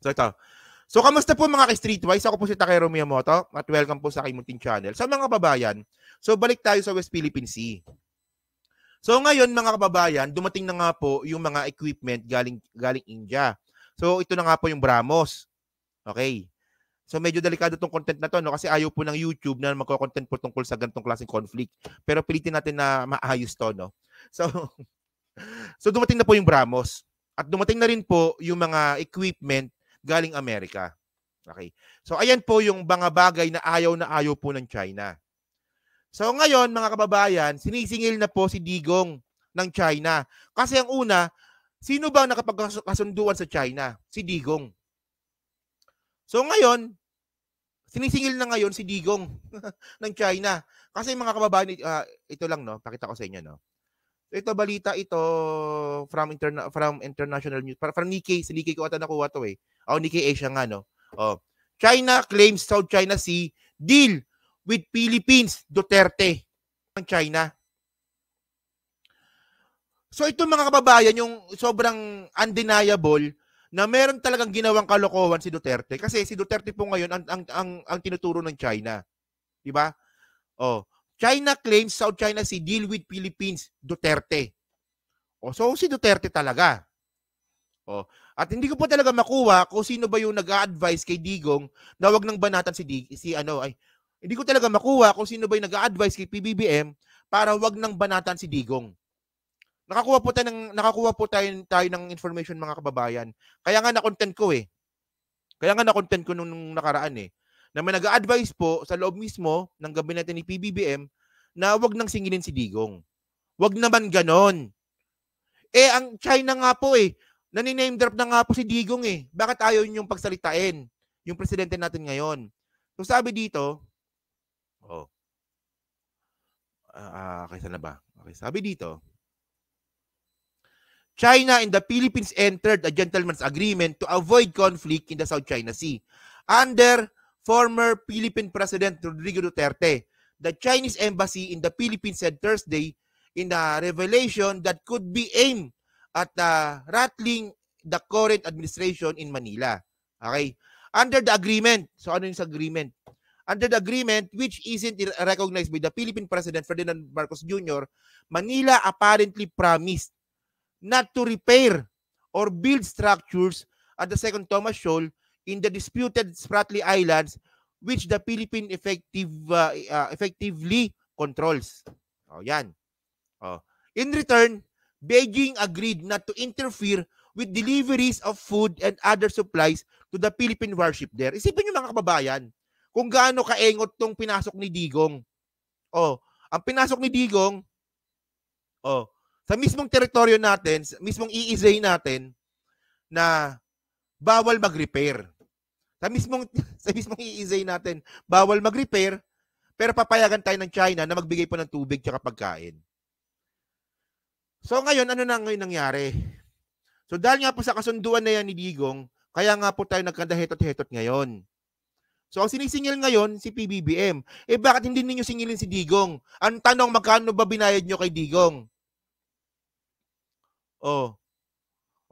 So ito. So kamusta po mga ka-Streetwise? Ako po si Takero Miyamoto at welcome po sa aking munting channel. Sa mga kababayan, so balik tayo sa West Philippine Sea. So ngayon mga kababayan, dumating na nga po yung mga equipment galing India. So ito na nga po yung BrahMos. Okay. So medyo delikado tong content na to, no, kasi ayaw po ng YouTube na magko-content po tungkol sa ganitong klaseng conflict. Pero pilitin natin na maayos to, no. So so dumating na po yung BrahMos at dumating na rin po yung mga equipment galing Amerika. Okay. So ayan po yung mga bagay na ayaw po ng China. So ngayon mga kababayan, sinisingil na po si Digong ng China. Kasi ang una, sino ba nakapagkasunduan sa China? Si Digong. So ngayon, sinisingil na ngayon si Digong ng China. Kasi mga kababayan, ito lang, no, pakita ko sa inyo, no. Ito balita ito from international news, from Nikkei, sa Nikkei ko ata nakuha to eh. Nikkei Asia nga, no. China claims South China Sea deal with Philippines, Duterte ng China. So ito mga kababayan, yung sobrang undeniable na meron talagang ginawang kalokohan si Duterte kasi si Duterte po ngayon ang tinuturo ng China. 'Di ba? China claims South China Sea deal with Philippines, Duterte. So si Duterte talaga. At hindi ko po talaga makuha kung sino ba yung nag-a-advise kay Digong na wag nang banatan hindi ko talaga makuha kung sino ba yung nag-a-advise kay PBBM para wag nang banatan si Digong. Nakakuha po tayo ng information mga kababayan. Kaya nga na-content ko nung nakaraan na may nag-a-advise po sa loob mismo ng gabinete ni PBBM na wag nang singilin si Digong. Wag naman ganon. Ang China nga po nani-name drop na nga po si Digong Bakit ayaw niyong pagsalitain yung presidente natin ngayon? So sabi dito, kaysa na ba? Okay, sabi dito, China and the Philippines entered a gentleman's agreement to avoid conflict in the South China Sea. Under former Philippine President Rodrigo Duterte, the Chinese embassy in the Philippines said Thursday in a revelation that could be aimed at rattling the current administration in Manila. Okay? Under the agreement, so ano yung agreement? Under the agreement, which isn't recognized by the Philippine President Ferdinand Marcos Jr., Manila apparently promised not to repair or build structures at the Second Thomas Shoal in the disputed Spratly Islands, which the Philippines effectively controls. Yan. In return, Beijing agreed not to interfere with deliveries of food and other supplies to the Philippine warship there. Isipin nyo mga kababayan, kung gaano kaengot tong pinasok ni Digong. Ang pinasok ni Digong, sa mismong teritoryo natin, mismong EEZ natin, na bawal mag-repair. Sa mismong EEZ natin, bawal mag-repair, pero papayagan tayo ng China na magbigay po ng tubig at pagkain. So ngayon, ano na ngayon nangyari? So dahil nga po sa kasunduan na yan ni Digong, kaya nga po tayo nagkadahetot-hetot ngayon. So ang sinisingil ngayon si PBBM. Bakit hindi ninyo singilin si Digong? Ang tanong, magkano ba binayad nyo kay Digong?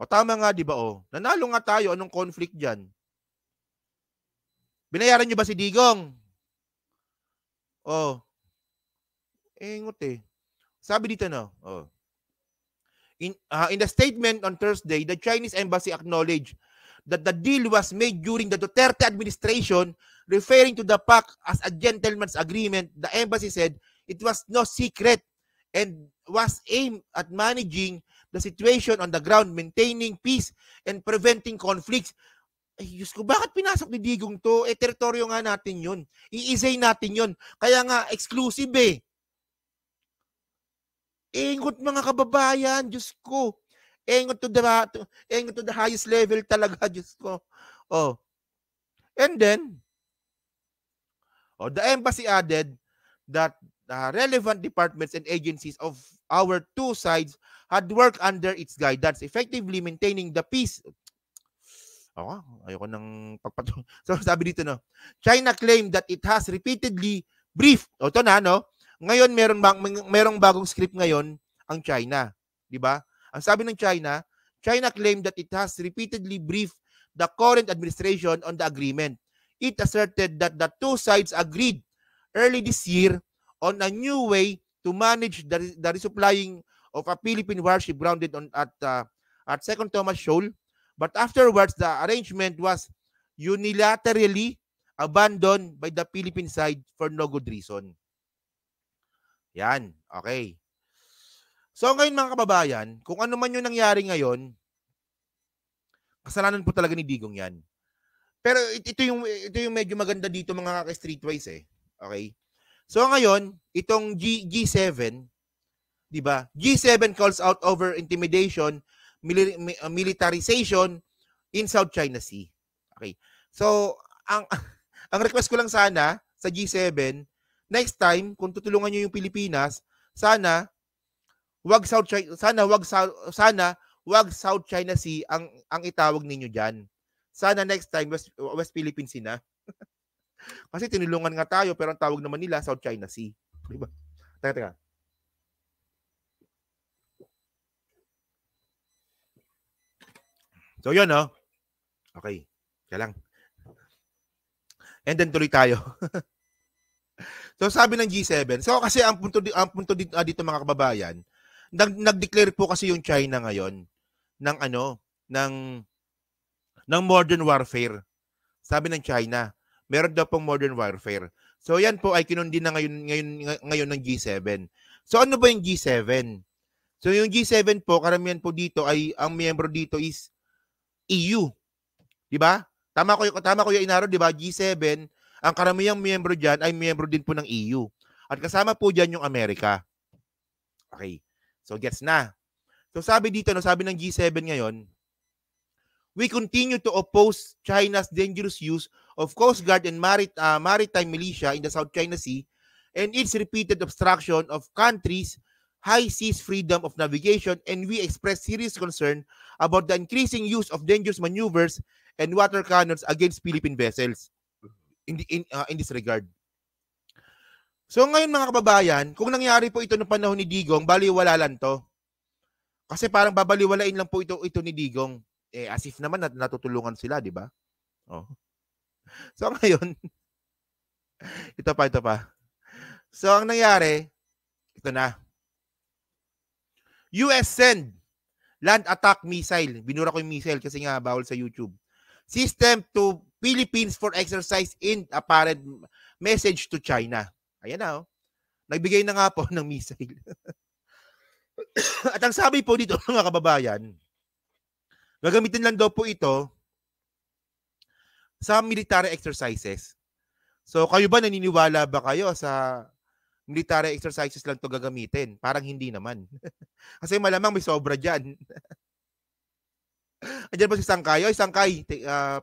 Tama nga, di ba? Nanalo nga tayo. Anong conflict dyan? Binayaran nyo ba si Digong? Engot Sabi dito, no? In the statement on Thursday, the Chinese embassy acknowledged that the deal was made during the Duterte administration, referring to the pact as a gentleman's agreement. The embassy said it was no secret and was aimed at managing the situation on the ground, maintaining peace and preventing conflicts. Diyos ko, bakit pinasok ni Digong to? Teritoryo nga natin yun. I-isay natin yun. Kaya nga, exclusive Ingot mga kababayan, Diyos ko. Ingot to the highest level talaga, Diyos ko. And then, the embassy added that relevant departments and agencies of our two sides had worked under its guidance, effectively maintaining the peace. Ayoko nang pagpatuloy. So sabi dito, no, China claimed that it has repeatedly briefed. Ito na, no? Ngayon merong bagong script ngayon ang China, di ba? Ang sabi ng China claimed that it has repeatedly briefed the current administration on the agreement. It asserted that the two sides agreed early this year on a new way to manage the resupplying of a Philippine warship grounded at Second Thomas Shoal, but afterwards the arrangement was unilaterally abandoned by the Philippine side for no good reason. Yan, okay. So ngayon mga kababayan, kung ano man yung nangyari ngayon, kasalanan po talaga ni Digong yan. Pero ito yung medyo maganda dito mga ka-streetwise eh. Okay? So ngayon, itong G7, di ba? G7 calls out over intimidation, militarization in South China Sea. Okay. So, ang request ko lang sana sa G7, next time kung tutulungan niyo yung Pilipinas, sana wag South China Sea ang itawag ninyo diyan. Sana next time West Philippine Sea na. Kasi tinulungan nga tayo pero ang tawag naman nila South China Sea. Di ba? Teka. So yun, no? Okay. Kaya lang. And then tuloy tayo. So sabi ng G7, so kasi ang punto dito mga kababayan, nag-declare po kasi yung China ngayon ng modern warfare. Sabi ng China, meron daw pong modern warfare. So yan po ay kinundi na ngayon ng G7. So ano ba yung G7? So yung G7 po, karamihan po dito ay ang miyembro dito is EU. 'Di ba? Tama ko yung inaro, 'di ba? G7, ang karamihang miyembro diyan ay miyembro din po ng EU. At kasama po diyan yung Amerika. Okay. So gets na. So sabi dito, sabi ng G7 ngayon, we continue to oppose China's dangerous use of Coast Guard and maritime militia in the South China Sea and its repeated obstruction of countries' high seas freedom of navigation, and we express serious concern about the increasing use of dangerous maneuvers and water cannons against Philippine vessels in this regard. So ngayon mga kababayan, kung nangyari po ito noong panahon ni Digong, baliwala lang to. Kasi parang babaliwalain lang po ito ni Digong. As if naman natutulungan sila, di ba? Oh. So ngayon, ito pa. So ang nangyari, ito na. US send land attack missile. Binura ko yung missile kasi nga bawal sa YouTube. System to Philippines for exercise in apparent message to China. Ayan na, oh. Nagbigay na nga po ng missile. At ang sabi po dito mga kababayan, gagamitin lang daw po ito sa military exercises. So kayo ba, naniniwala ba kayo sa military exercises lang to gagamitin? Parang hindi naman. Kasi malamang may sobra dyan. Andiyan ba si Sangkay? Oy, Sangkay,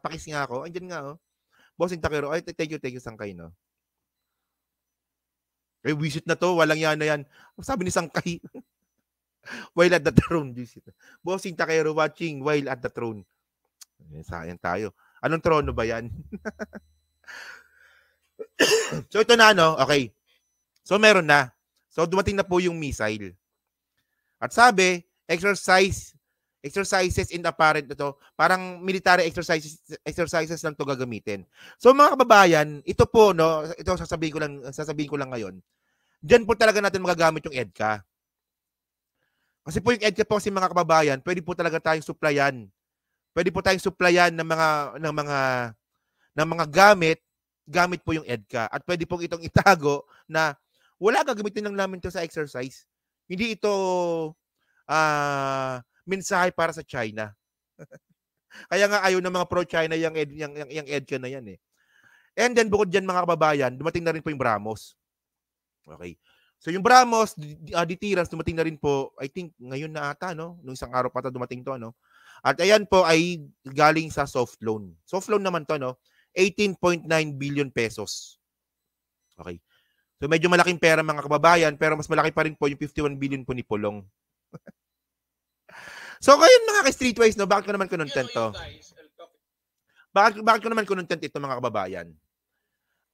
pakis nga ako. Andiyan nga, oh. Bossing Takero. Ay, thank you, Sangkay, no? Eh, visit na to. Walang yan na yan. Sabi ni Sangkay. While at the throne. Bossing Takero watching while at the throne. Sayang tayo. Anong trono ba yan? So, ito na, no? Okay. So, meron na. So, dumating na po yung missile. At sabi, exercises in apparent ito, parang military exercises lang to gagamitin. So, mga kababayan, ito po, no, ito sasabihin ko lang ngayon. Diyan po talaga natin magagamit yung EDCA. Kasi po yung EDCA po kasi mga kababayan, pwede po talaga tayong supplyan. Pwede po tayong supplyan ng mga gamit po yung EDCA. At pwede pong itong itago na wala, gagamitin lang namin ito sa exercise. Hindi ito mensahe para sa China. Kaya nga ayaw ng mga pro-China yung EDCA na yan eh. And then bukod dyan mga kababayan, dumating na rin po yung BrahMos. Okay. So yung BrahMos, deterrence, dumating na rin po, I think ngayon na ata, no? Nung isang araw pa ito dumating to, no? At ayan po ay galing sa soft loan. Soft loan naman to, no? 18.9 billion pesos. Okay. So medyo malaking pera mga kababayan, pero mas malaki pa rin po yung 51 billion po ni Pulong. So ngayon mga ka-streetwise, no, bakit ko naman content to? Bakit ko naman content ito mga kababayan?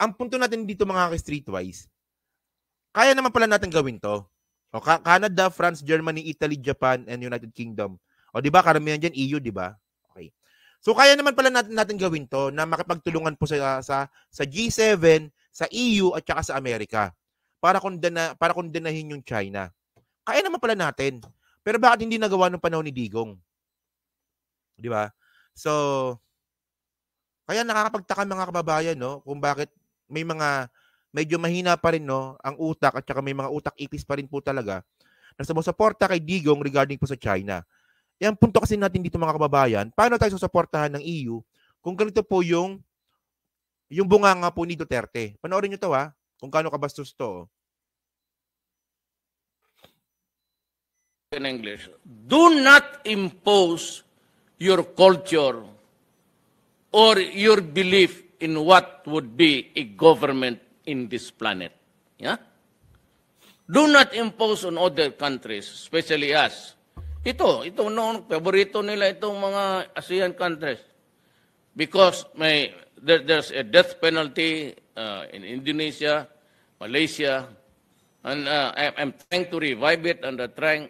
Ang punto natin dito mga ka-streetwise, kaya naman pala natin gawin to. O, Canada, France, Germany, Italy, Japan, and United Kingdom. O di ba karamihan diyan EU, di ba? Okay. So kaya naman pala natin gawin to na makipagtulungan po sa G7, sa EU at saka sa Amerika para kondenahin yung China. Kaya naman pala natin. Pero bakit hindi nagawa nung panahon ni Digong? Di ba? So kaya nakakapagtaka mga kababayan, no, kung bakit may mga medyo mahina pa rin, no, ang utak at saka may mga utak-ipis pa rin po talaga na sumusuporta kay Digong regarding po sa China. Yan punto kasi natin dito mga kababayan, paano tayo susuportahan ng EU kung ganito po yung bunganga po ni Duterte. Panoorin nyo to kung gaano kabastos to. In English, do not impose your culture or your belief in what would be a government in this planet. Yeah? Do not impose on other countries, especially us. Ito noon, paborito nila itong mga ASEAN countries. Because there's a death penalty in Indonesia, Malaysia, and I'm trying to revive it and trying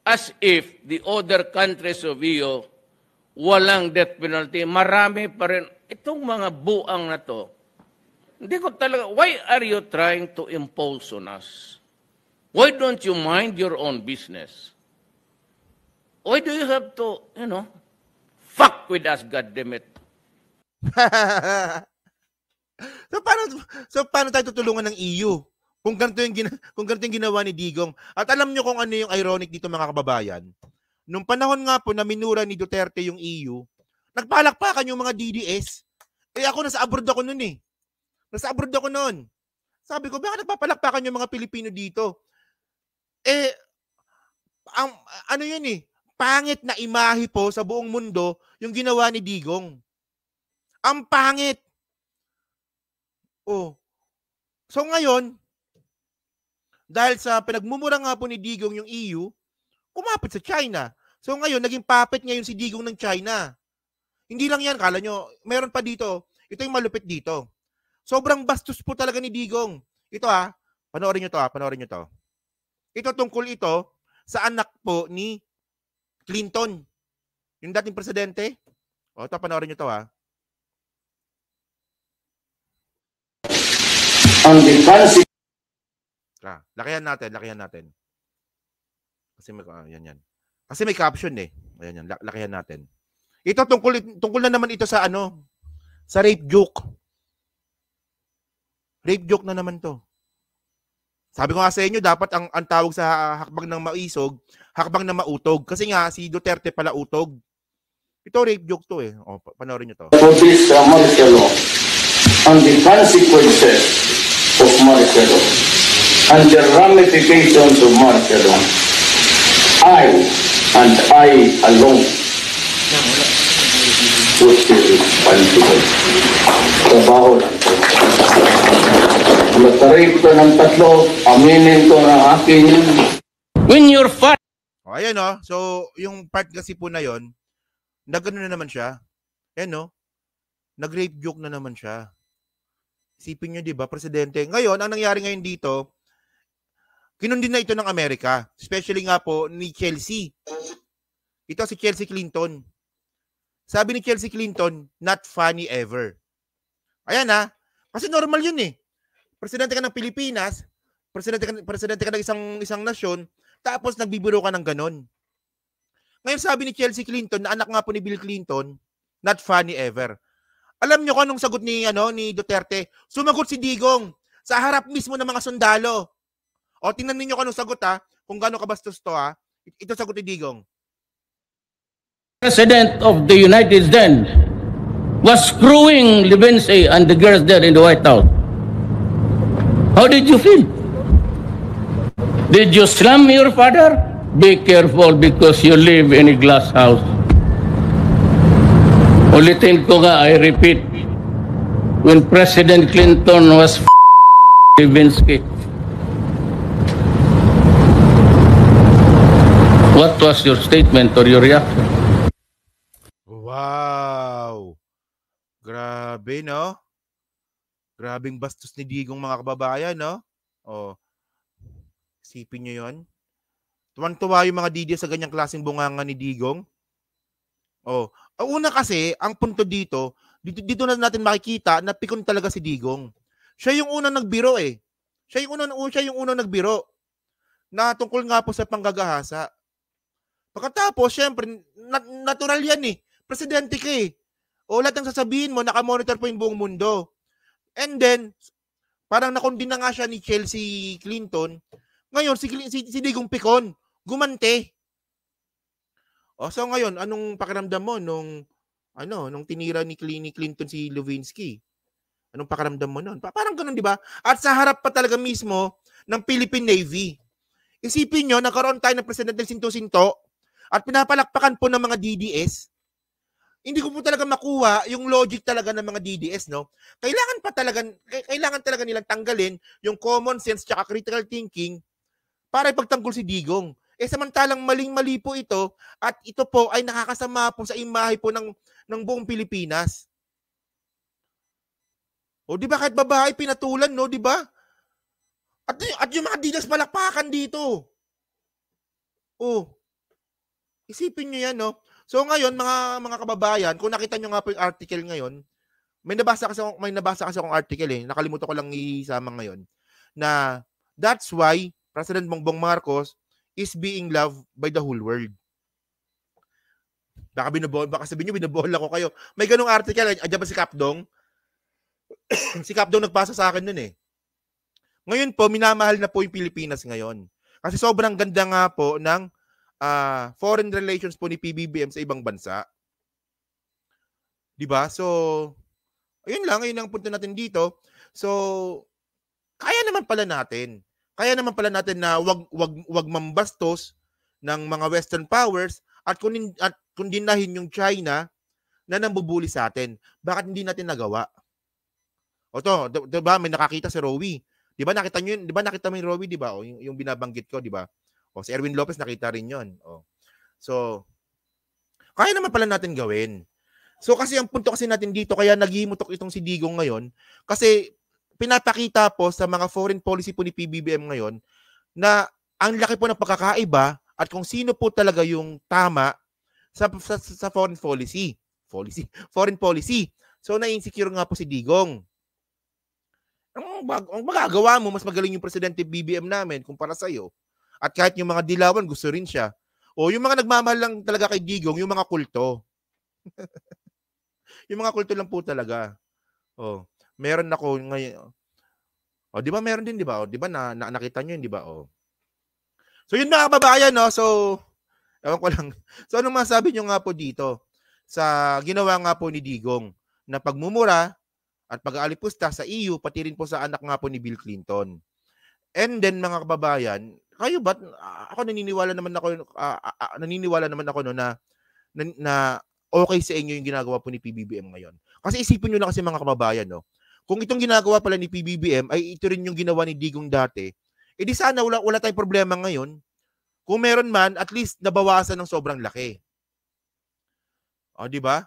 as if the other countries of EU walang death penalty, marami pa rin. Itong mga buang na to, hindi ko talaga, why are you trying to impose on us? Why don't you mind your own business? Why do you have to, fuck with us, goddammit? So paano tayo tutulungan ng EU? Kung ganito yung ginawa ni Digong. At alam nyo kung ano yung ironic dito mga kababayan. Nung panahon nga po na minura ni Duterte yung EU, nagpalakpakan yung mga DDS. Ako nasa abroad ako noon eh. Sabi ko, bakit nagpapalakpakan yung mga Pilipino dito? Ano yun eh? Pangit na imahe po sa buong mundo yung ginawa ni Digong. Ang pangit. So ngayon, dahil sa pinagmumura nga po ni Digong yung EU, kumapit sa China. So ngayon, naging puppet ngayon si Digong ng China. Hindi lang yan, kala nyo, meron pa dito. Ito yung malupit dito. Sobrang bastos po talaga ni Digong. Ito panoorin nyo to. Ito tungkol ito sa anak po ni Clinton. Yung dating presidente. Ito, panoorin nyo to On the consequence. Lakihan natin. Kasi yan. Kasi may caption eh. Ayan yan, lakihan natin. Ito tungkol na naman ito sa sa rape joke. Rape joke na naman to. Sabi ko nga sa inyo, dapat ang tawag sa hakbang ng maisog, hakbang ng mautog. Kasi nga, si Duterte pala utog. Ito, rape joke to eh. Panoorin nyo to. For this martial law, on the consequences of martial law, and the ramifications of martial law, I alone would be responsible. Trabaho lang po. Mataray ko ng tatlo, aminin ko na akin yun. When you're fat. Ayan So, yung part kasi po na yon, nagano na naman siya. Ayan nag-rape joke na naman siya. Isipin nyo, di ba, presidente. Ngayon, ang nangyari ngayon dito, kinundin na ito ng Amerika. Especially nga po ni Chelsea. Ito si Chelsea Clinton. Sabi ni Chelsea Clinton, not funny ever. Ayan kasi normal yun eh. Presidente ka ng Pilipinas, presidente ka ng isang nasyon, tapos nagbibiro ka ng ganon. Ngayon sabi ni Chelsea Clinton, na anak nga po ni Bill Clinton, not funny ever. Alam nyo kung anong sagot ni Duterte? Sumagot si Digong sa harap mismo ng mga sundalo. Tingnan niyo kung anong sagot kung gaano kabastos to Ito sagot ni Digong. President of the United States was screwing Levinsky and the girls there in the White House. How did you feel? Did you slam your father? Be careful because you live in a glass house. Ulitin ko nga, I repeat, when President Clinton was Levinsky, what was your statement or your reaction? Wow! Grabe, no? Grabing bastos ni Digong mga kababayan, no? Isipin nyo yun. Tuwan-tuwa yung mga DD sa ganyang klaseng bunganga ni Digong. Ang una kasi, ang punto dito na natin makikita na pikon talaga si Digong. Siya yung unang nagbiro eh. Siya yung unang nagbiro na tungkol nga po sa panggagahasa. Pagkatapos, syempre, natural yan eh. Presidente ka eh. O lahat ng sasabihin mo, nakamonitor po yung buong mundo. And then, parang nakondina nga siya ni Chelsea Clinton. Ngayon, si Digong Pikon, gumante. O, so ngayon, anong pakiramdam mo nung tinira ni Clinton si Lewinsky? Anong pakiramdam mo nun? Parang ganun, di ba? At sa harap pa talaga mismo ng Philippine Navy. Isipin nyo, nagkaroon tayo ng presidente sinto-sinto at pinapalakpakan po ng mga DDS. Hindi ko po talaga makuha yung logic talaga ng mga DDS, no? Kailangan talaga nilang tanggalin yung common sense tsaka critical thinking para ipagtanggol si Digong. Samantalang maling-mali po ito at ito po ay nakakasama po sa imahe po ng buong Pilipinas. O di ba kahit babae pinatulan, no, di ba? At yung mga DDS palakpakan dito. Oh. Isipin niyo yan, no? So ngayon, mga kababayan, kung nakita niyo nga po yung article ngayon, may nabasa kasi akong article eh. Nakalimutan ko lang isama ngayon na that's why President Bongbong Marcos is being loved by the whole world. Baka sabihin niyo binabola ko kayo. May ganung article, adyan ba si Kapdong? Si Kapdong nagpasa sa akin nun eh. Ngayon po, minamahal na po yung Pilipinas ngayon. Kasi sobrang ganda nga po ng foreign relations po ni PBBM sa ibang bansa. Diba? So, ayun ang punto natin dito. So, kaya naman pala natin na wag mambastos ng mga Western powers at kundinahin yung China na nambubuli sa atin. Bakit hindi natin nagawa? O to, diba, may nakakita si Rowie. Diba nakita mo yung Rowie, diba? O yung binabanggit ko, diba? O si Erwin Lopez nakita rin 'yon. O. So, kaya naman pala natin gawin. So kasi ang punto kasi natin dito kaya naghimutok itong si Digong ngayon kasi pinapakita po sa mga foreign policy po ni PBBM ngayon na ang laki po ng pagkakaiba at kung sino po talaga yung tama sa foreign policy. Foreign policy. So na-insecure nga po si Digong. Ang magagawa mo, mas magaling yung presidente BBM namin kumpara sa'yo. At kahit yung mga dilawan, gusto rin siya. O yung mga nagmamahal lang talaga kay Digong, yung mga kulto. Yung mga kulto lang po talaga. O, meron ako ngayon. O, di ba meron din, di ba? O, di ba nakita nyo yun, di ba? O. So, yun mga kababayan, no? So, ewan ko lang. So, anong masabi nyo nga po dito sa ginawa nga po ni Digong na pagmumura at pag-aalipusta sa EU, pati rin po sa anak nga po ni Bill Clinton. And then, mga kababayan, kayo ba, ako naniniwala naman ako no, na okay sa inyo yung ginagawa po ni PBBM ngayon. Kasi isipin nyo lang kasi mga kababayan, no, kung itong ginagawa pala ni PBBM ay ito rin yung ginawa ni Digong dati, edi sana wala tayong problema ngayon. Kung meron man, at least nabawasan ng sobrang laki. O, di ba?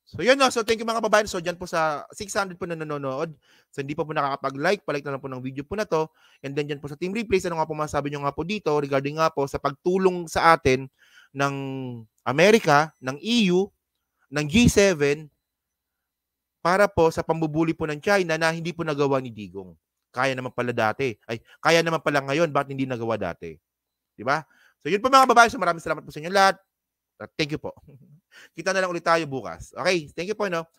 So, yun no. So, thank you mga kababayan. So, dyan po sa 600 po na nanonood. So, hindi pa po nakakapag-like. Palike na lang po ng video po na to. And then, dyan po sa Team Replays, ano nga po masabi nyo nga po dito regarding nga po sa pagtulong sa atin ng Amerika, ng EU, ng G7 para po sa pambubuli po ng China na hindi po nagawa ni Digong. Kaya naman pala dati. Kaya naman pala ngayon. Bakit hindi nagawa dati? Diba? So, yun po mga kababayan. So, maraming salamat po sa inyo lahat. Thank you po. Kita na lang ulit tayo bukas. Okay, thank you po, no?